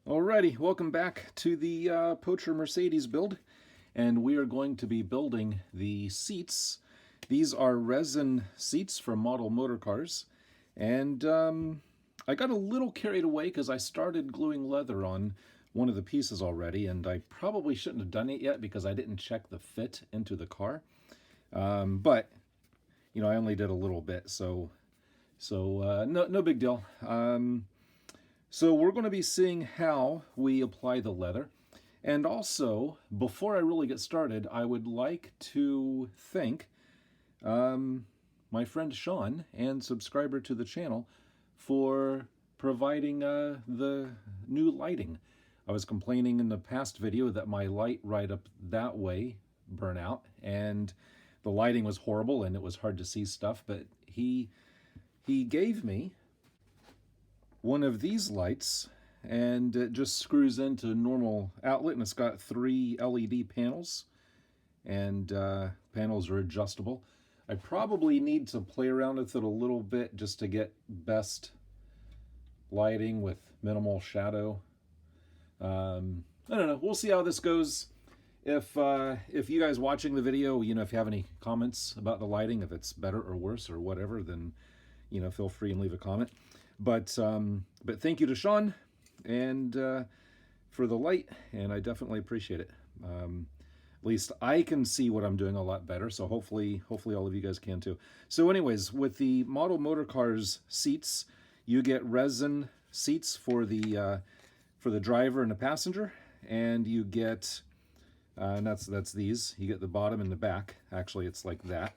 Alrighty, welcome back to the Pocher Mercedes build, and we are going to be building the seats. These are resin seats from model Motorcars, and I got a little carried away because I started gluing leather on one of the pieces already, and I probably shouldn't have done it yet because I didn't check the fit into the car. But you know, I only did a little bit, so no big deal. So we're going to be seeing how we apply the leather. And also, before I really get started, I would like to thank my friend Sean and subscriber to the channel for providing the new lighting. I was complaining in the past video that my light right up that way burnt out, and the lighting was horrible and it was hard to see stuff, but he gave me one of these lights, and it just screws into a normal outlet, and it's got 3 LED panels, and panels are adjustable. I probably need to play around with it a little bit just to get best lighting with minimal shadow. I don't know. We'll see how this goes. If you guys watching the video, you know, if you have any comments about the lighting, if it's better or worse or whatever, then, you know, feel free and leave a comment. But thank you to Sean and for the light, and I definitely appreciate it. At least I can see what I'm doing a lot better, so hopefully all of you guys can too. So anyways, with the model Motorcars seats, you get resin seats for the driver and the passenger, and you get and that's these. You get the bottom and the back. Actually, it's like that.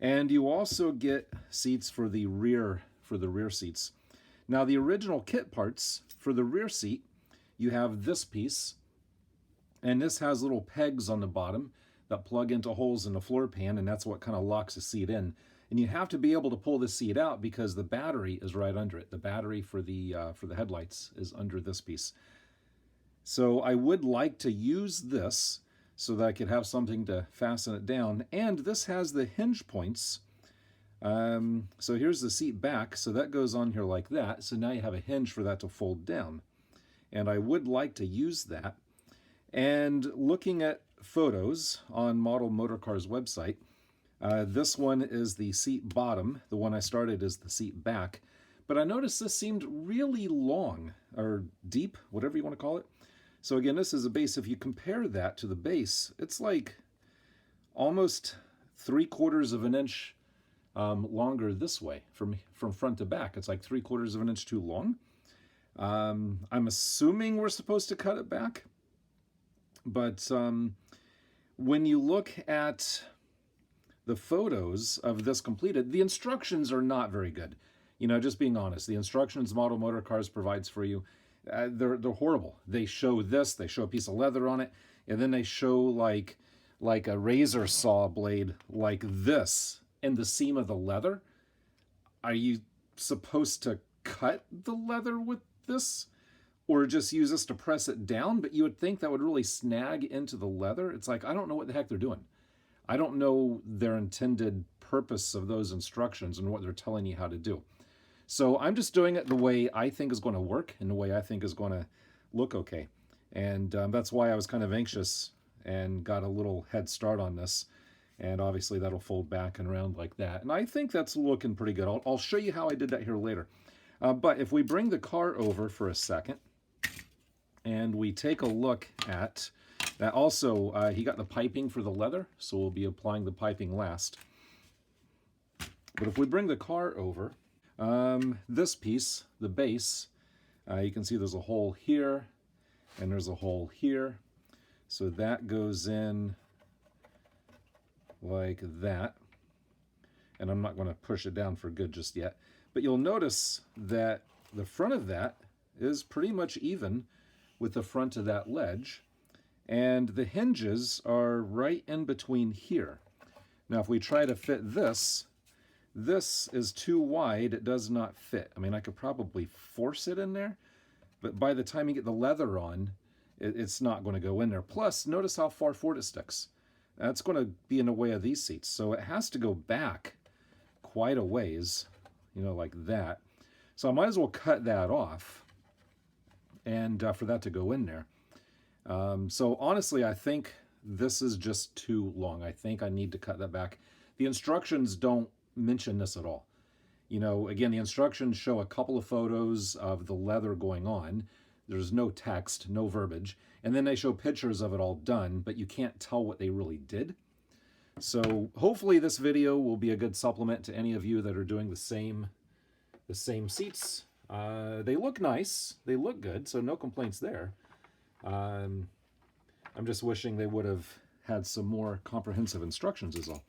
And you also get seats for the rear seats. Now, the original kit parts for the rear seat, you have this piece, and this has little pegs on the bottom that plug into holes in the floor pan, and that's what kind of locks the seat in. And you have to be able to pull the seat out because the battery is right under it. The battery for the headlights is under this piece. So I would like to use this so that I could have something to fasten it down. And this has the hinge points. So here's the seat back, so that goes on here like that. So now you have a hinge for that to fold down. And I would like to use that. And looking at photos on Model Motorcars website, this one is the seat bottom. The one I started is the seat back. But I noticed this seemed really long, or deep, whatever you want to call it. So again, this is a base. If you compare that to the base, it's like almost 3/4 of an inch longer this way from front to back. It's like 3/4 of an inch too long. I'm assuming we're supposed to cut it back, but when you look at the photos of this completed, the instructions are not very good. You know, just being honest, the instructions Model Motorcars provides for you, they're horrible. They show this, they show a piece of leather on it, and then they show like a razor saw blade like this in the seam of the leather. Are you supposed to cut the leather with this, or just use this to press it down? But you would think that would really snag into the leather. It's like, I don't know what the heck they're doing. I don't know their intended purpose of those instructions and what they're telling you how to do. So I'm just doing it the way I think is going to work and the way I think is going to look okay. And that's why I was kind of anxious and got a little head start on this. And obviously that'll fold back and around like that. And I think that's looking pretty good. I'll show you how I did that here later. But if we bring the car over for a second and we take a look at that, also he got the piping for the leather, so we'll be applying the piping last. But if we bring the car over, this piece, the base, you can see there's a hole here and there's a hole here. So that goes in like that. And I'm not going to push it down for good just yet. But you'll notice that the front of that is pretty much even with the front of that ledge. And the hinges are right in between here. Now if we try to fit this, this is too wide, it does not fit. I mean, I could probably force it in there, but by the time you get the leather on, it's not going to go in there. Plus, notice how far forward it sticks. That's going to be in the way of these seats. So it has to go back quite a ways, you know, like that. So I might as well cut that off and for that to go in there. So honestly, I think this is just too long. I think I need to cut that back. The instructions don't mention this at all. You know, again, the instructions show a couple of photos of the leather going on. There's no text, no verbiage. And then they show pictures of it all done, but you can't tell what they really did. So hopefully this video will be a good supplement to any of you that are doing the same seats. They look nice. They look good, so no complaints there. I'm just wishing they would have had some more comprehensive instructions is all.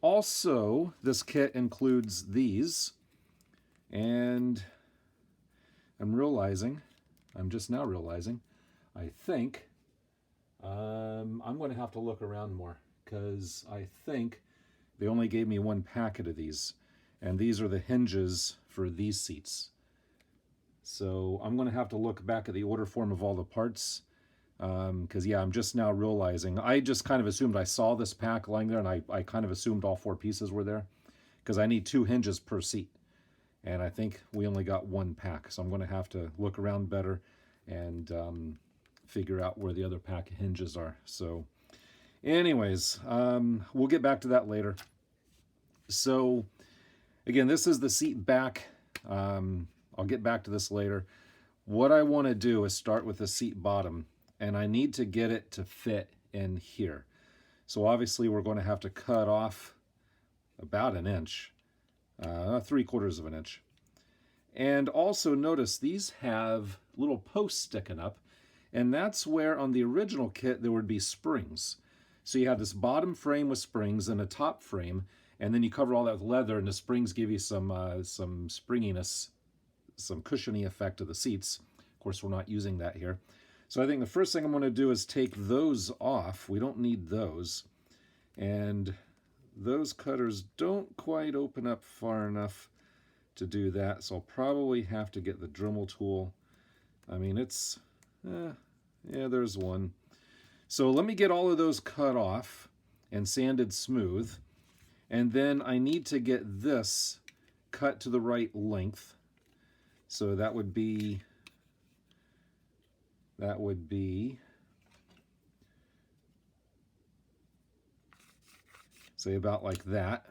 Also, this kit includes these, and I'm just now realizing, I think I'm going to have to look around more, because I think they only gave me one packet of these, and these are the hinges for these seats. So I'm going to have to look back at the order form of all the parts, because yeah, I'm just now realizing, I just kind of assumed I saw this pack lying there, and I kind of assumed all 4 pieces were there, because I need 2 hinges per seat, and I think we only got 1 pack, so I'm going to have to look around better and figure out where the other pack of hinges are. So anyways, we'll get back to that later. So again, this is the seat back. I'll get back to this later. What I want to do is start with the seat bottom, and I need to get it to fit in here. So obviously we're going to have to cut off about an inch, 3/4 of an inch. And also notice these have little posts sticking up, and that's where on the original kit there would be springs. So you have this bottom frame with springs and a top frame, and then you cover all that with leather, and the springs give you some springiness, some cushiony effect to the seats. Of course, we're not using that here. So I think the first thing I'm going to do is take those off. We don't need those. And those cutters don't quite open up far enough to do that, so I'll probably have to get the Dremel tool. I mean, it's, yeah, there's one. So let me get all of those cut off and sanded smooth. And then I need to get this cut to the right length. So that would be say about like that.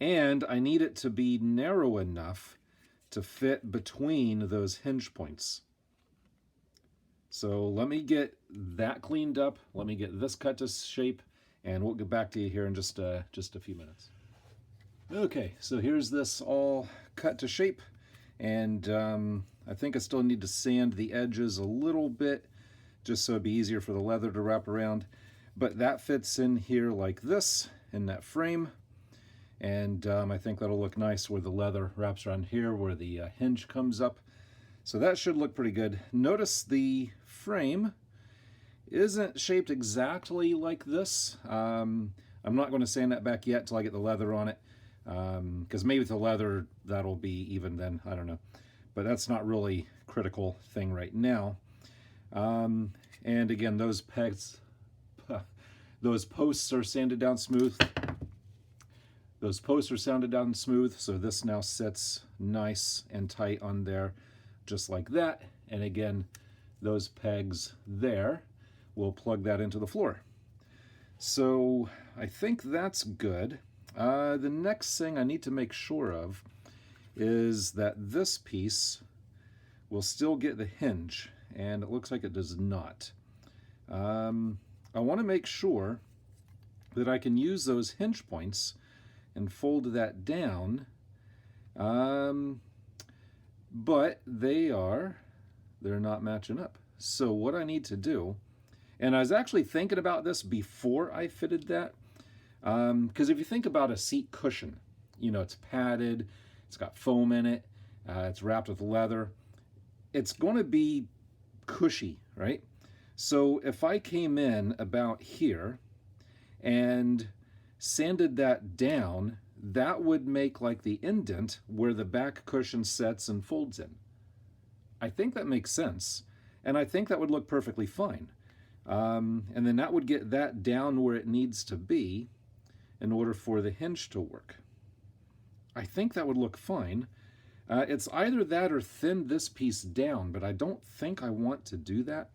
And I need it to be narrow enough to fit between those hinge points. So let me get that cleaned up. Let me get this cut to shape, and we'll get back to you here in just a few minutes. Okay, so here's this all cut to shape, and I think I still need to sand the edges a little bit just so it'd be easier for the leather to wrap around. But that fits in here like this in that frame, and I think that'll look nice where the leather wraps around here where the hinge comes up. So that should look pretty good. Notice the frame isn't shaped exactly like this. I'm not going to sand that back yet till I get the leather on it, because maybe with the leather that'll be even then, I don't know. But that's not really a critical thing right now. And again, those pegs, those posts are sanded down smooth. Those posts are sanded down smooth, so this now sits nice and tight on there, just like that. And again, those pegs there will plug that into the floor. So I think that's good. The next thing I need to make sure of is that this piece will still get the hinge, and it looks like it does not. I want to make sure that I can use those hinge points and fold that down, but they're not matching up. So what I need to do, and I was actually thinking about this before I fitted that, because if you think about a seat cushion, you know, it's padded, it's got foam in it, it's wrapped with leather, it's going to be cushy, right? So if I came in about here and sanded that down, that would make like the indent where the back cushion sets and folds in. I think that makes sense, and I think that would look perfectly fine. And then that would get that down where it needs to be in order for the hinge to work. I think that would look fine. It's either that or thin this piece down, but I don't think I want to do that.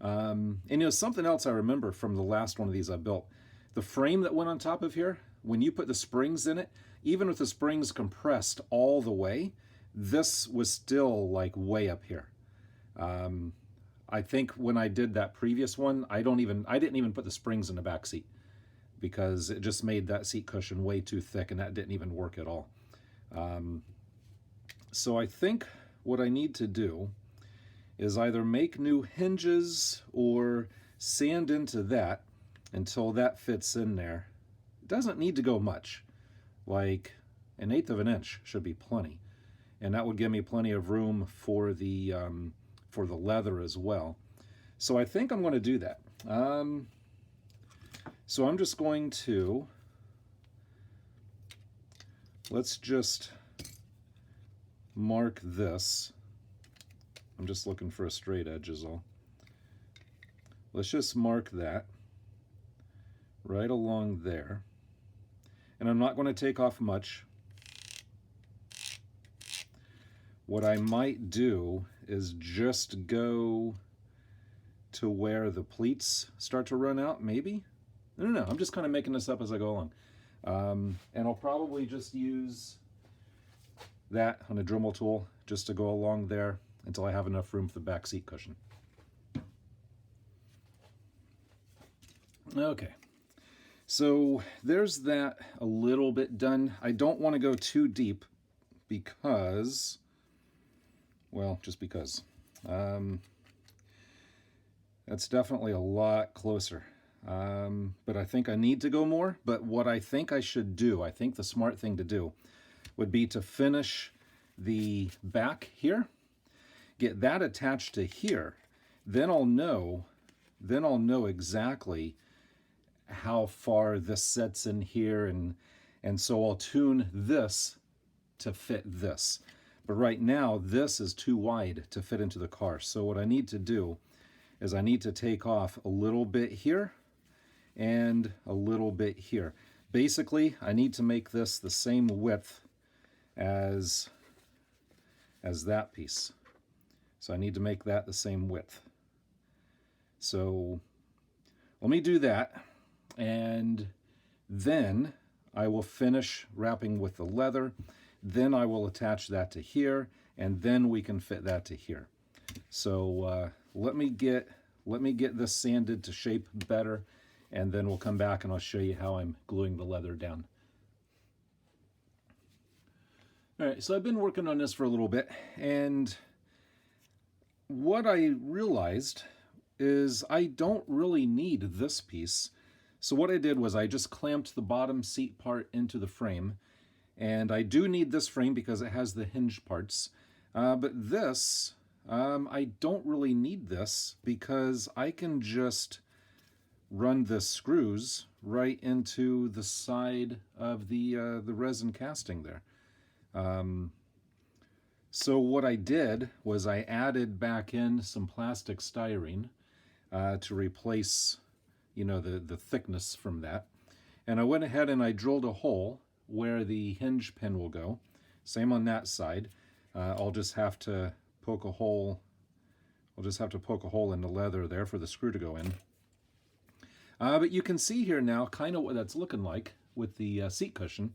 And you know, something else I remember from the last one of these I built, the frame that went on top of here, when you put the springs in it, even with the springs compressed all the way, this was still like way up here. I think when I did that previous one, I didn't even put the springs in the back seat because it just made that seat cushion way too thick, and that didn't even work at all. So I think what I need to do is either make new hinges or sand into that until that fits in there. It doesn't need to go much, like 1/8 of an inch should be plenty, and that would give me plenty of room for the leather as well. So I think I'm going to do that. So I'm just going to, let's just mark this. I'm just looking for a straight edge is all. Let's just mark that right along there. And I'm not going to take off much. What I might do is just go to where the pleats start to run out, maybe? I don't know, I'm just kind of making this up as I go along. And I'll probably just use that on a Dremel tool just to go along there until I have enough room for the back seat cushion. Okay, so there's that a little bit done. I don't want to go too deep because, well, just because. That's definitely a lot closer. But I think I need to go more. But what I think I should do, I think the smart thing to do would be to finish the back here, get that attached to here, then I'll know exactly how far this sets in here, and so I'll tune this to fit this. But right now, this is too wide to fit into the car. So what I need to do is I need to take off a little bit here and a little bit here. Basically, I need to make this the same width as that piece. So I need to make that the same width. So let me do that, and then I will finish wrapping with the leather. Then I will attach that to here, and then we can fit that to here. So let me get this sanded to shape better, and then we'll come back and I'll show you how I'm gluing the leather down. All right, so I've been working on this for a little bit, and what I realized is I don't really need this piece. So what I did was I just clamped the bottom seat part into the frame, and I do need this frame because it has the hinge parts. But this, I don't really need this because I can just run the screws right into the side of the resin casting there. So what I did was I added back in some plastic styrene to replace, you know, the thickness from that. And I went ahead and I drilled a hole where the hinge pin will go. Same on that side. I'll just have to poke a hole. I'll just have to poke a hole in the leather there for the screw to go in. But you can see here now kind of what that's looking like with the seat cushion.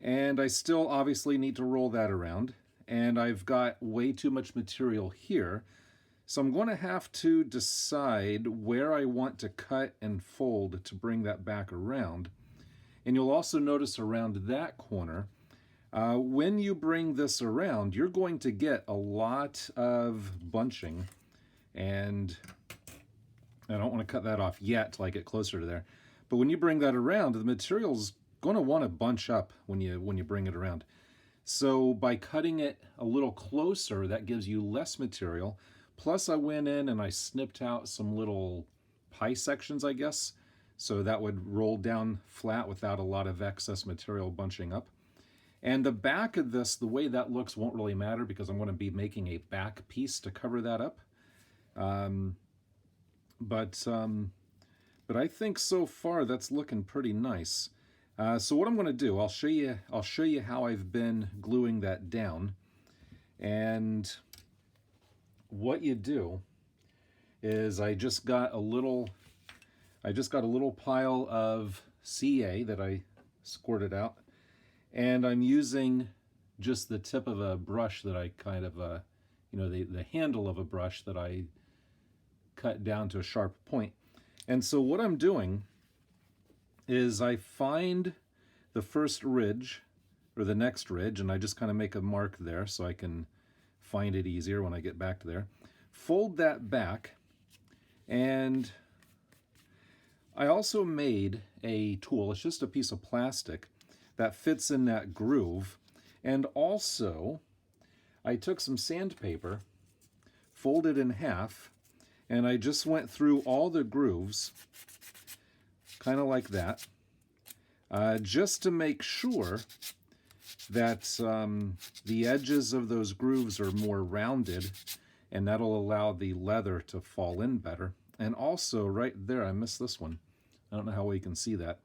And I still obviously need to roll that around. And I've got way too much material here. So I'm going to have to decide where I want to cut and fold to bring that back around. And you'll also notice around that corner, when you bring this around, you're going to get a lot of bunching. And I don't want to cut that off yet till I get closer to there. But when you bring that around, the material's going to want to bunch up when you bring it around. So by cutting it a little closer, that gives you less material. Plus I went in and I snipped out some little pie sections, I guess. So that would roll down flat without a lot of excess material bunching up. And the back of this, the way that looks won't really matter because I'm going to be making a back piece to cover that up. But I think so far that's looking pretty nice. So what I'm going to do, I'll show you how I've been gluing that down. And what you do is I just got a little pile of CA that I squirted out, and I'm using just the tip of a brush that I kind of the handle of a brush that I cut down to a sharp point. And so what I'm doing is I find the first ridge or the next ridge, and I just kind of make a mark there so I can find it easier when I get back there. Fold that back, and I also made a tool. It's just a piece of plastic that fits in that groove. And also I took some sandpaper, folded in half, and I just went through all the grooves, kind of like that, just to make sure that the edges of those grooves are more rounded, and that'll allow the leather to fall in better. And also right there, I missed this one. I don't know how well you can see that.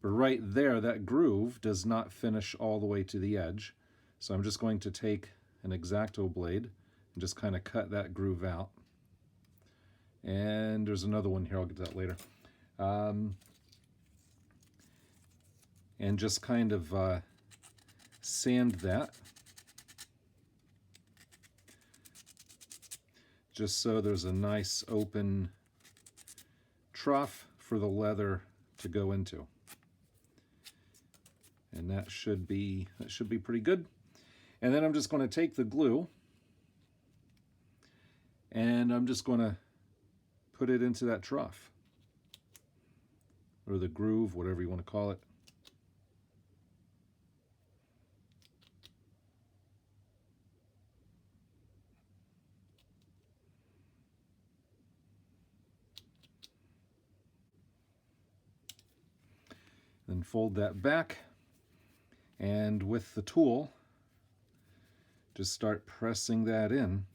But right there, that groove does not finish all the way to the edge. So I'm just going to take an X-Acto blade and just kind of cut that groove out. And there's another one here, I'll get to that later. And just kind of sand that, just so there's a nice open trough for the leather to go into. And that should be pretty good. And then I'm just going to take the glue and I'm just going to put it into that trough, or the groove, whatever you want to call it. Then fold that back, and with the tool, just start pressing that in.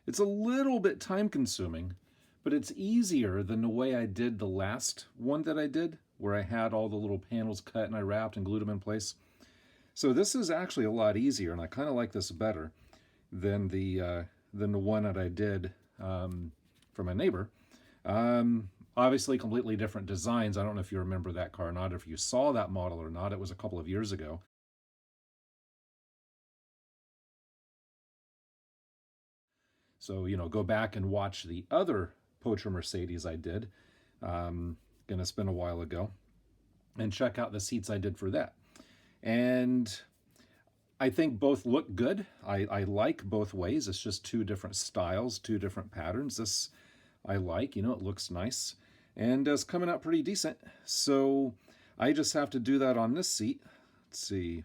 It's a little bit time consuming, but it's easier than the way I did the last one that I did, where I had all the little panels cut and I wrapped and glued them in place. So this is actually a lot easier, and I kind of like this better than the one that I did for my neighbor. Obviously completely different designs. I don't know if you remember that car or not, or if you saw that model or not. It was a couple of years ago. So, go back and watch the other Pocher Mercedes I did, gonna spend a while ago, and check out the seats I did for that. And I think both look good. I like both ways. It's just two different styles, two different patterns. This I like, it looks nice, and it's coming out pretty decent. So I just have to do that on this seat. Let's see,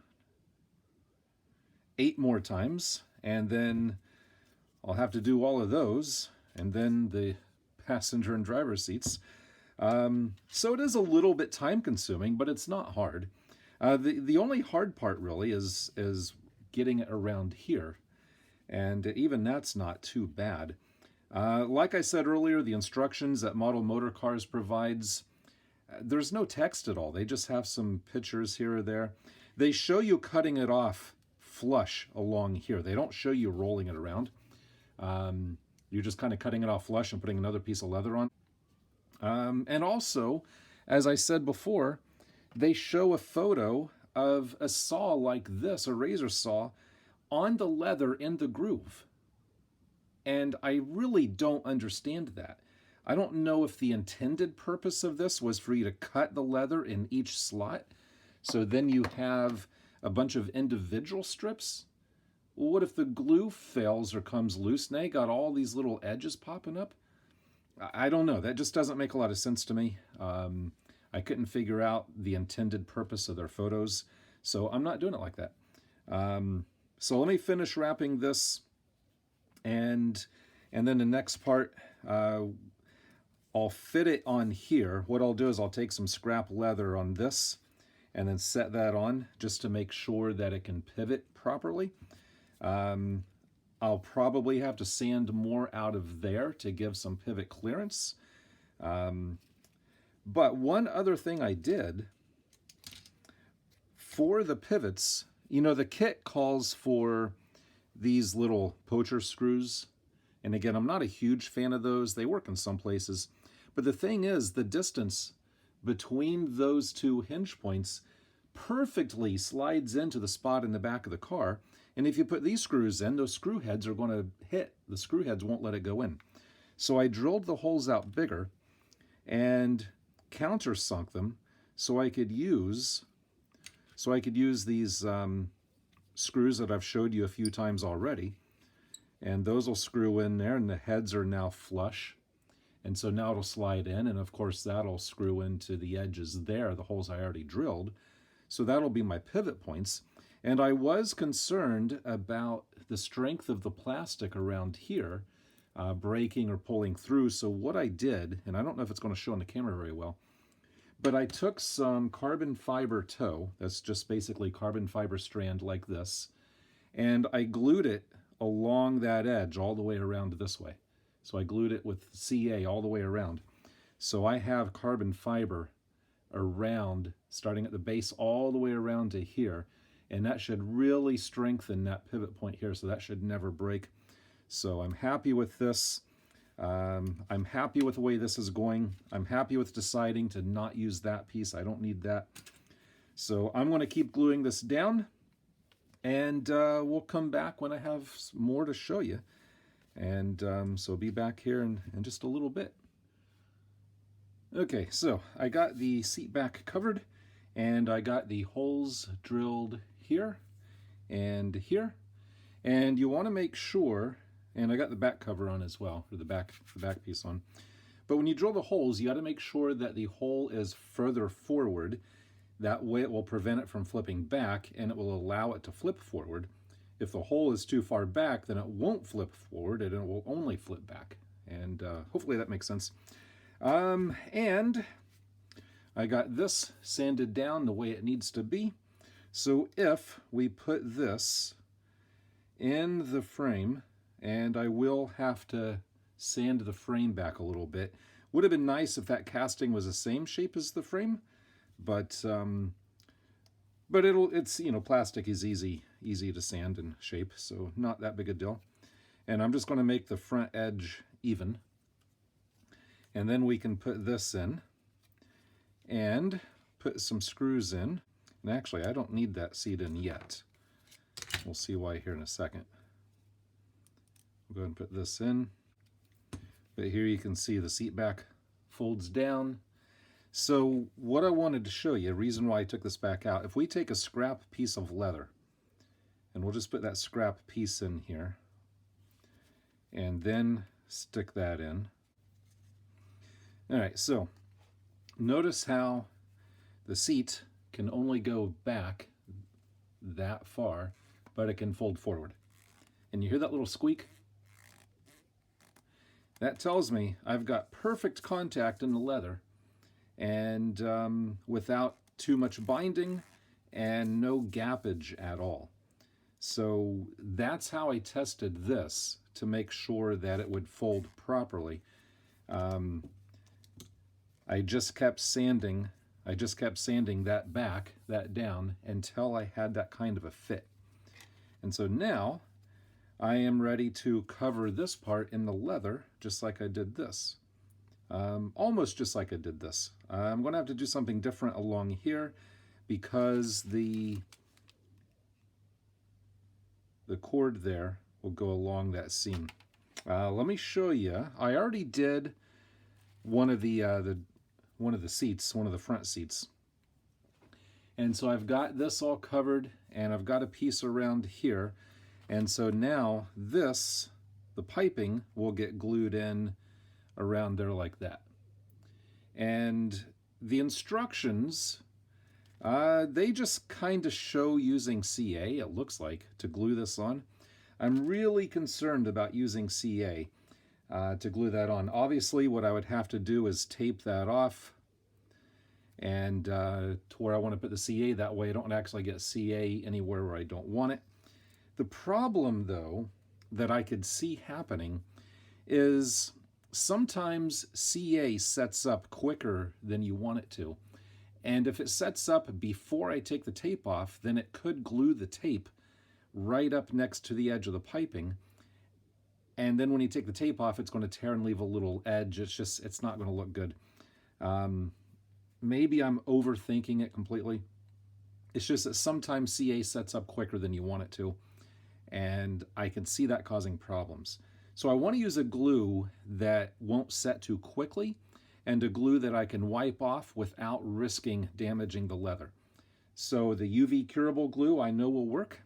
8 more times, and then I'll have to do all of those, and then the passenger and driver seats. So it is a little bit time consuming, but it's not hard. The only hard part really is getting it around here, and even that's not too bad. Like I said earlier, the instructions that Model Motorcars provides, there's no text at all. They just have some pictures here or there. They show you cutting it off flush along here. They don't show you rolling it around. You're just kind of cutting it off flush and putting another piece of leather on. And also, as I said before, they show a photo of a saw like this, a razor saw, on the leather in the groove. And I really don't understand that. I don't know if the intended purpose of this was for you to cut the leather in each slot, so then you have a bunch of individual strips. Well, what if the glue fails or comes loose? Now you got all these little edges popping up. I don't know. That just doesn't make a lot of sense to me. I couldn't figure out the intended purpose of their photos, so I'm not doing it like that. So let me finish wrapping this, and then the next part, I'll fit it on here. What I'll do is I'll take some scrap leather on this, and then set that on just to make sure that it can pivot properly. I'll probably have to sand more out of there to give some pivot clearance. But one other thing I did for the pivots, you know, the kit calls for these little Pocher screws. And again, I'm not a huge fan of those. They work in some places. But the thing is, the distance between those two hinge points perfectly slides into the spot in the back of the car. And if you put these screws in, those screw heads are going to hit. The screw heads won't let it go in. So I drilled the holes out bigger and countersunk them so I could use these screws that I've showed you a few times already. And those will screw in there, and the heads are now flush. And so now it'll slide in, and of course that'll screw into the edges there, the holes I already drilled. So that'll be my pivot points. And I was concerned about the strength of the plastic around here, breaking or pulling through. So what I did, and I don't know if it's going to show on the camera very well, but I took some carbon fiber tow, that's just basically carbon fiber strand like this, and I glued it along that edge all the way around this way. So I glued it with CA all the way around. So I have carbon fiber around, starting at the base all the way around to here, and that should really strengthen that pivot point here, so that should never break. So I'm happy with this. I'm happy with the way this is going. I'm happy with deciding to not use that piece. I don't need that. So I'm going to keep gluing this down, and we'll come back when I have more to show you. And so be back here in just a little bit. Okay, so I got the seat back covered, and I got the holes drilled here and here. And you want to make sure, and I got the back cover on as well, or the back piece on. But when you drill the holes, you got to make sure that the hole is further forward. That way it will prevent it from flipping back, and it will allow it to flip forward. If the hole is too far back, then it won't flip forward, and it will only flip back. And hopefully that makes sense. And I got this sanded down the way it needs to be. So if we put this in the frame, and I will have to sand the frame back a little bit. Would have been nice if that casting was the same shape as the frame, but it's, you know, plastic is easy to sand and shape, so not that big a deal. And I'm just going to make the front edge even, and then we can put this in and put some screws in. And actually, I don't need that seat in yet. We'll see why here in a second. We'll go ahead and put this in. But here you can see the seat back folds down. So what I wanted to show you, the reason why I took this back out, if we take a scrap piece of leather, and we'll just put that scrap piece in here, and then stick that in. All right, so notice how the seat can only go back that far, but it can fold forward. And you hear that little squeak? That tells me I've got perfect contact in the leather, and without too much binding and no gappage at all. So that's how I tested this to make sure that it would fold properly. I just kept sanding that down until I had that kind of a fit. And so now I am ready to cover this part in the leather just like I did this. Almost just like I did this. I'm going to have to do something different along here because the cord there will go along that seam. Let me show you. I already did one of the seats, one of the front seats. And so I've got this all covered, and I've got a piece around here. And so now this, the piping, will get glued in around there like that. And the instructions, they just kind of show using CA, it looks like, to glue this on. I'm really concerned about using CA to glue that on. Obviously, what I would have to do is tape that off and to where I want to put the CA. That way I don't actually get CA anywhere where I don't want it. The problem, though, that I could see happening is sometimes CA sets up quicker than you want it to. And if it sets up before I take the tape off, then it could glue the tape right up next to the edge of the piping. And then when you take the tape off, it's going to tear and leave a little edge. It's not going to look good. Maybe I'm overthinking it completely. It's just that sometimes CA sets up quicker than you want it to. And I can see that causing problems. So I want to use a glue that won't set too quickly, and a glue that I can wipe off without risking damaging the leather. So the UV curable glue I know will work.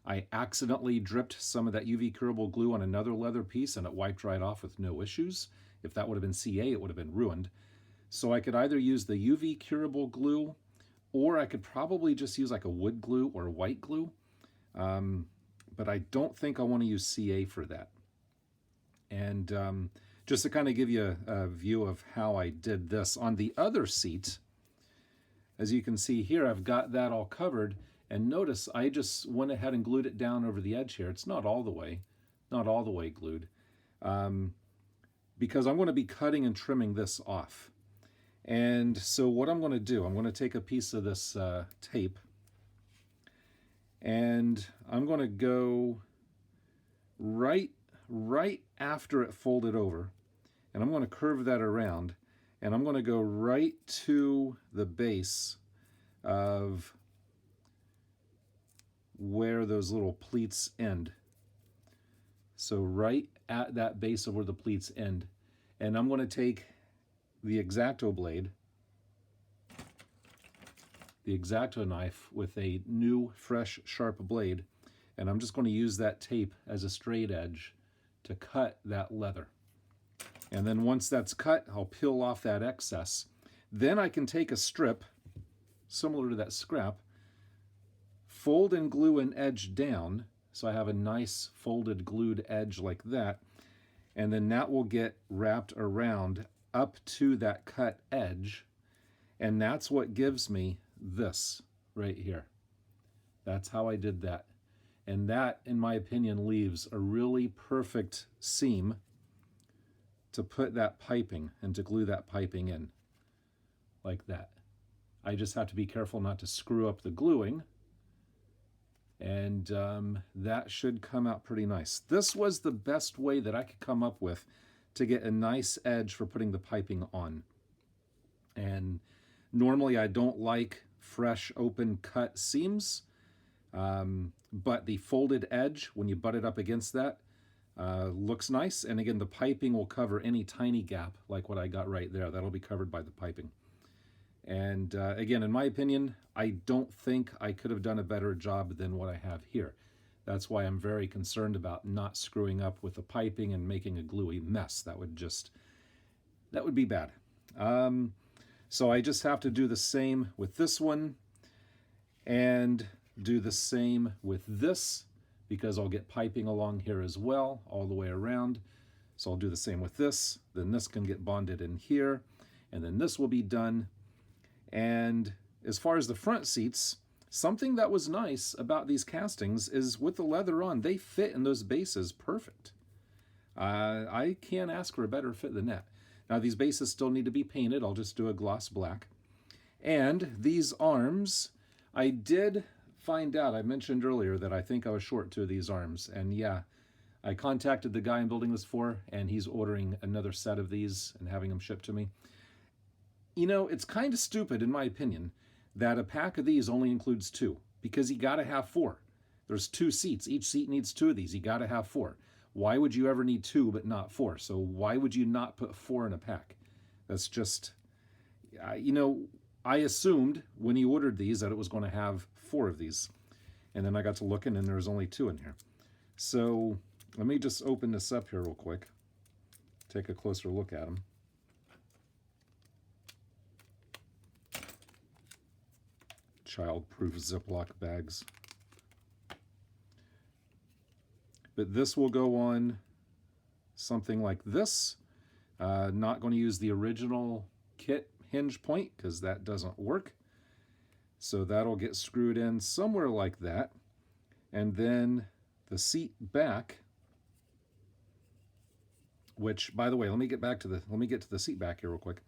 I accidentally dripped some of that UV curable glue on another leather piece and it wiped right off with no issues. If that would have been CA, it would have been ruined. So I could either use the UV curable glue, or I could probably just use like a wood glue or white glue. But I don't think I want to use CA for that. And just to kind of give you a view of how I did this, on the other seat, as you can see here, I've got that all covered. And notice I just went ahead and glued it down over the edge here. It's not all the way glued, because I'm going to be cutting and trimming this off. And so what I'm going to do, I'm going to take a piece of this tape, and I'm going to go right after it folded over, and I'm going to curve that around, and I'm going to go right to the base of where those little pleats end. So right at that base of where the pleats end. And I'm going to take the X-Acto blade, the X-Acto knife with a new, fresh, sharp blade, and I'm just going to use that tape as a straight edge to cut that leather. And then once that's cut, I'll peel off that excess. Then I can take a strip, similar to that scrap, fold and glue an edge down, so I have a nice folded glued edge like that, and then that will get wrapped around up to that cut edge, and that's what gives me this right here. That's how I did that. And that, in my opinion, leaves a really perfect seam to put that piping and to glue that piping in like that. I just have to be careful not to screw up the gluing, and that should come out pretty nice. This was the best way that I could come up with to get a nice edge for putting the piping on. And normally I don't like fresh open cut seams, but the folded edge, when you butt it up against that, looks nice. And again, the piping will cover any tiny gap like what I got right there. That'll be covered by the piping. And again, in my opinion, I don't think I could have done a better job than what I have here. That's why I'm very concerned about not screwing up with the piping and making a gluey mess. That would be bad. So I just have to do the same with this one and do the same with this, because I'll get piping along here as well, all the way around. So I'll do the same with this. Then this can get bonded in here, and then this will be done. And as far as the front seats, something that was nice about these castings is with the leather on, they fit in those bases perfect. I can't ask for a better fit than that. Now these bases still need to be painted. I'll just do a gloss black. And these arms, I did find out, I mentioned earlier that I think I was short 2 of these arms. And yeah, I contacted the guy I'm building this for, and he's ordering another set of these and having them shipped to me. You know, it's kind of stupid, in my opinion, that a pack of these only includes 2, because you got to have 4. There's 2 seats. Each seat needs 2 of these. You got to have 4. Why would you ever need 2 but not 4? So why would you not put 4 in a pack? That's just, you know, I assumed when he ordered these that it was going to have 4 of these. And then I got to looking, and there was only 2 in here. So let me just open this up here real quick. Take a closer look at them. Child-proof Ziploc bags. But this will go on something like this. Not going to use the original kit hinge point because that doesn't work. So that'll get screwed in somewhere like that. And then the seat back, which, by the way, let me get to the seat back here real quick.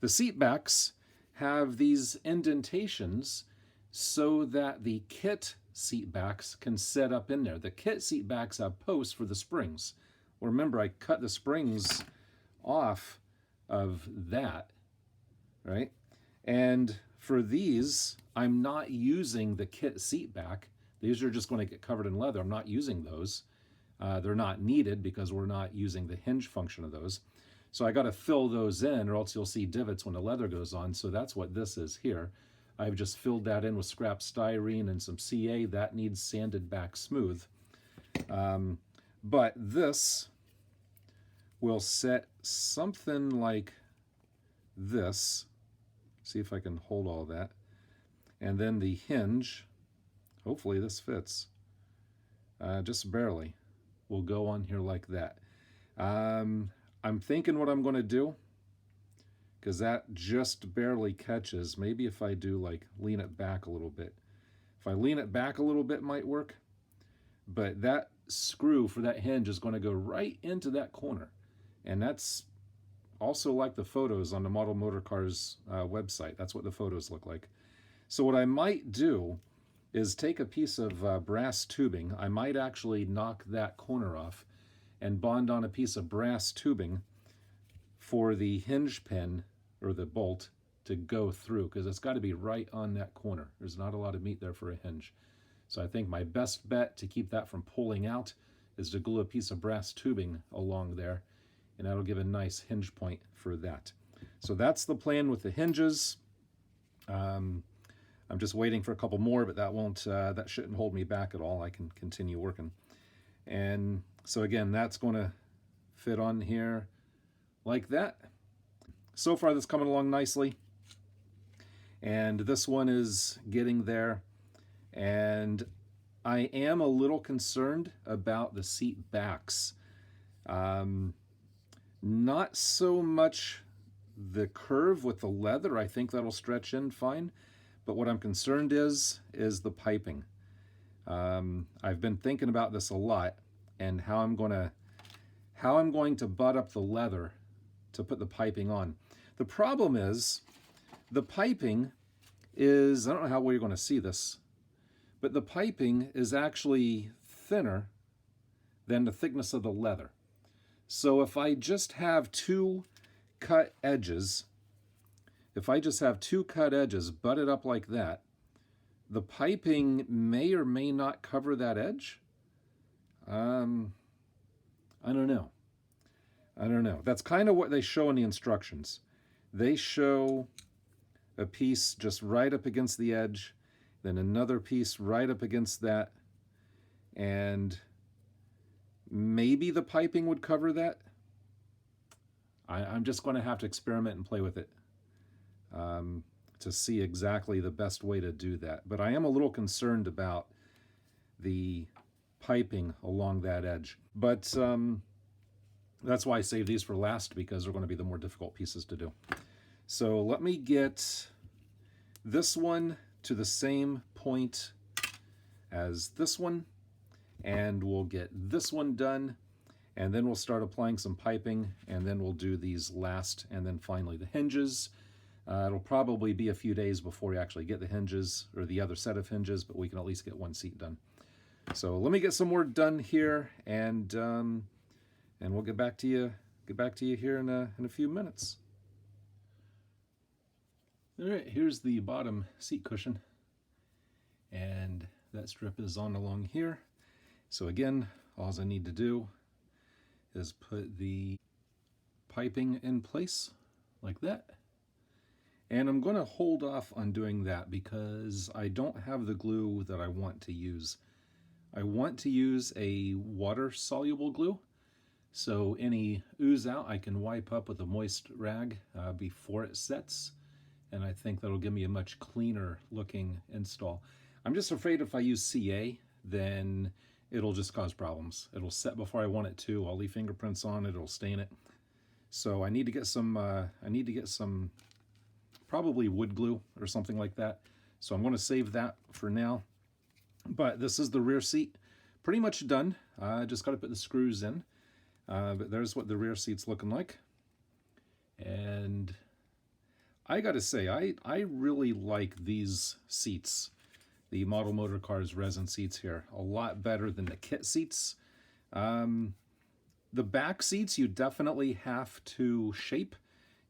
The seat backs have these indentations so that the kit seat backs can set up in there. The kit seat backs have posts for the springs. Well, remember, I cut the springs off of that, right? And for these, I'm not using the kit seat back. These are just going to get covered in leather. I'm not using those. They're not needed because we're not using the hinge function of those. So I got to fill those in, or else you'll see divots when the leather goes on. So that's what this is here. I've just filled that in with scrap styrene and some CA. That needs sanded back smooth. But this will set something like this. See if I can hold all that. And then the hinge, hopefully this fits, just barely, will go on here like that. I'm thinking what I'm going to do, because that just barely catches. Maybe if I do like lean it back a little bit. If I lean it back a little bit, might work. But that screw for that hinge is going to go right into that corner. And that's also like the photos on the Model Motorcars website. That's what the photos look like. So what I might do is take a piece of brass tubing. I might actually knock that corner off and bond on a piece of brass tubing for the hinge pin or the bolt to go through, because it's got to be right on that corner. There's not a lot of meat there for a hinge. So I think my best bet to keep that from pulling out is to glue a piece of brass tubing along there, and that'll give a nice hinge point for that. So that's the plan with the hinges. I'm just waiting for a couple more, but that shouldn't hold me back at all. I can continue working. And so again, that's going to fit on here like that. So far, that's coming along nicely. And this one is getting there. And I am a little concerned about the seat backs. Not so much the curve with the leather. I think that'll stretch in fine. But what I'm concerned is the piping. I've been thinking about this a lot, and how I'm going to butt up the leather to put the piping on. The problem is the piping is, I don't know how well you're going to see this, but the piping is actually thinner than the thickness of the leather. So if I just have two cut edges, butted up like that, the piping may or may not cover that edge. I don't know. That's kind of what they show in the instructions. They show a piece just right up against the edge, then another piece right up against that, and maybe the piping would cover that. I'm just going to have to experiment and play with it to see exactly the best way to do that. But I am a little concerned about the piping along that edge. But that's why I saved these for last, because they're going to be the more difficult pieces to do. So let me get this one to the same point as this one, and we'll get this one done, and then we'll start applying some piping, and then we'll do these last, and then finally the hinges. It'll probably be a few days before we actually get the hinges, or the other set of hinges, but we can at least get one seat done. So let me get some more done here, and we'll get back to you here in a few minutes. All right, here's the bottom seat cushion, and that strip is on along here. So again, all I need to do is put the piping in place like that. And I'm going to hold off on doing that because I don't have the glue that I want to use. I want to use a water-soluble glue, so any ooze out I can wipe up with a moist rag before it sets, and I think that'll give me a much cleaner looking install. I'm just afraid if I use CA, then it'll just cause problems. It'll set before I want it to. I'll leave fingerprints on it. It'll stain it. So I need to get some. probably wood glue or something like that. So I'm going to save that for now. But this is the rear seat. Pretty much done. Just got to put the screws in. But there's what the rear seat's looking like. And I got to say, I really like these seats. The Model Motorcars resin seats here. A lot better than the kit seats. The back seats you definitely have to shape.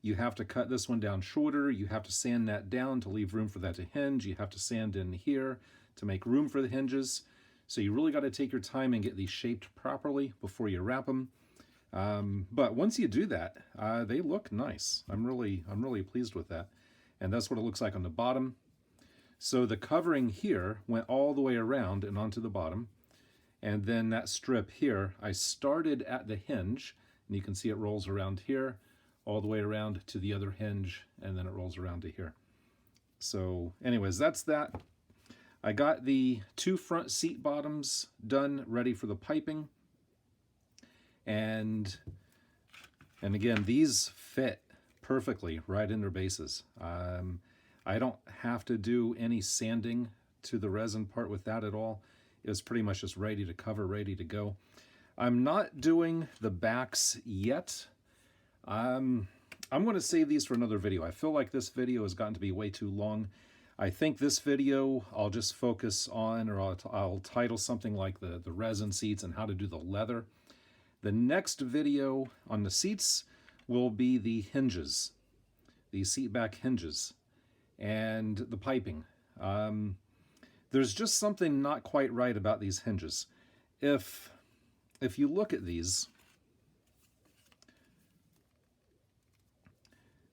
You have to cut this one down shorter. You have to sand that down to leave room for that to hinge. You have to sand in here to make room for the hinges. So you really got to take your time and get these shaped properly before you wrap them. But once you do that, they look nice. I'm really pleased with that. And that's what it looks like on the bottom. So the covering here went all the way around and onto the bottom. And then that strip here, I started at the hinge, and you can see it rolls around here, all the way around to the other hinge, and then it rolls around to here. So anyways, that's that. I got the 2 front seat bottoms done, ready for the piping. And again, these fit perfectly right in their bases. I don't have to do any sanding to the resin part with that at all. It was pretty much just ready to cover, ready to go. I'm not doing the backs yet. I'm going to save these for another video. I feel like this video has gotten to be way too long. I think this video I'll just focus on, or I'll title something like the resin seats and how to do the leather. The next video on the seats will be the hinges, the seat back hinges, and the piping. There's just something not quite right about these hinges. If you look at these,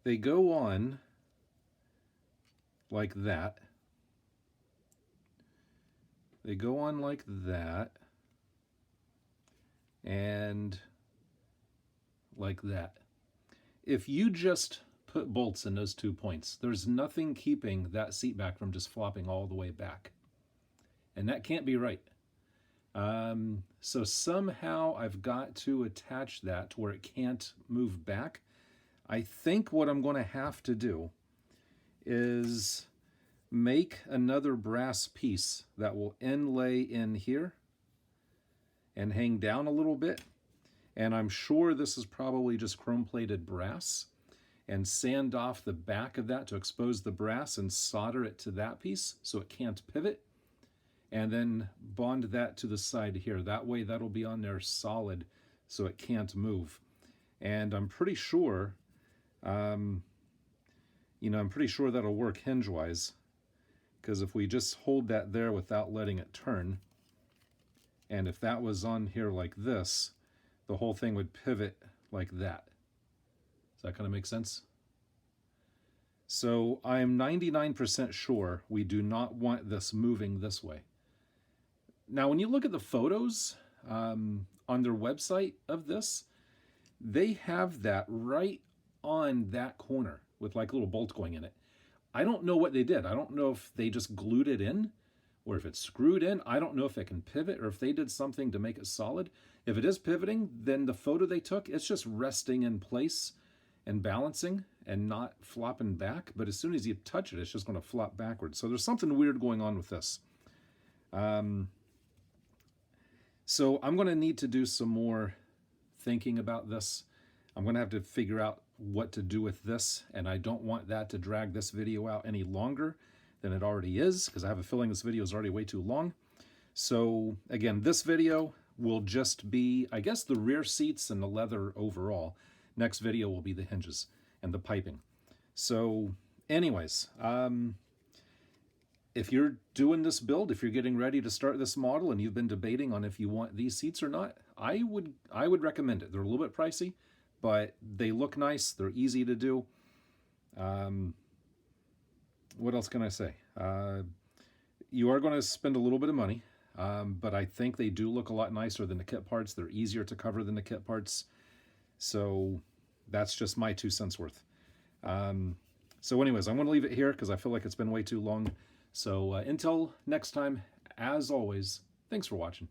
they go on like that. They go on like that. And like that. If you just put bolts in those 2 points, there's nothing keeping that seat back from just flopping all the way back. And that can't be right. So somehow I've got to attach that to where it can't move back. I think what I'm going to have to do is make another brass piece that will inlay in here and hang down a little bit. And I'm sure this is probably just chrome-plated brass, and sand off the back of that to expose the brass and solder it to that piece so it can't pivot, and then bond that to the side here. That way that'll be on there solid so it can't move. And I'm pretty sure, I'm pretty sure that'll work hinge-wise, because if we just hold that there without letting it turn, and if that was on here like this, the whole thing would pivot like that. Does that kind of make sense? So I'm 99% sure we do not want this moving this way. Now, when you look at the photos on their website of this, they have that right on that corner with like a little bolt going in it. I don't know what they did. I don't know if they just glued it in or if it's screwed in. I don't know if it can pivot or if they did something to make it solid. If it is pivoting, then the photo they took, it's just resting in place and balancing and not flopping back. But as soon as you touch it, it's just going to flop backwards. So there's something weird going on with this. So I'm going to need to do some more thinking about this. I'm going to have to figure out what to do with this, and I don't want that to drag this video out any longer than it already is, because I have a feeling this video is already way too long. So again, this video will just be, I guess, the rear seats and the leather overall. Next video will be the hinges and the piping. So anyways, if you're doing this build, if you're getting ready to start this model and you've been debating on if you want these seats or not, I would recommend it. They're a little bit pricey, but they look nice. They're easy to do. What else can I say? You are going to spend a little bit of money, but I think they do look a lot nicer than the kit parts. They're easier to cover than the kit parts. So that's just my 2 cents worth. So anyways, I'm going to leave it here because I feel like it's been way too long. So until next time, as always, thanks for watching.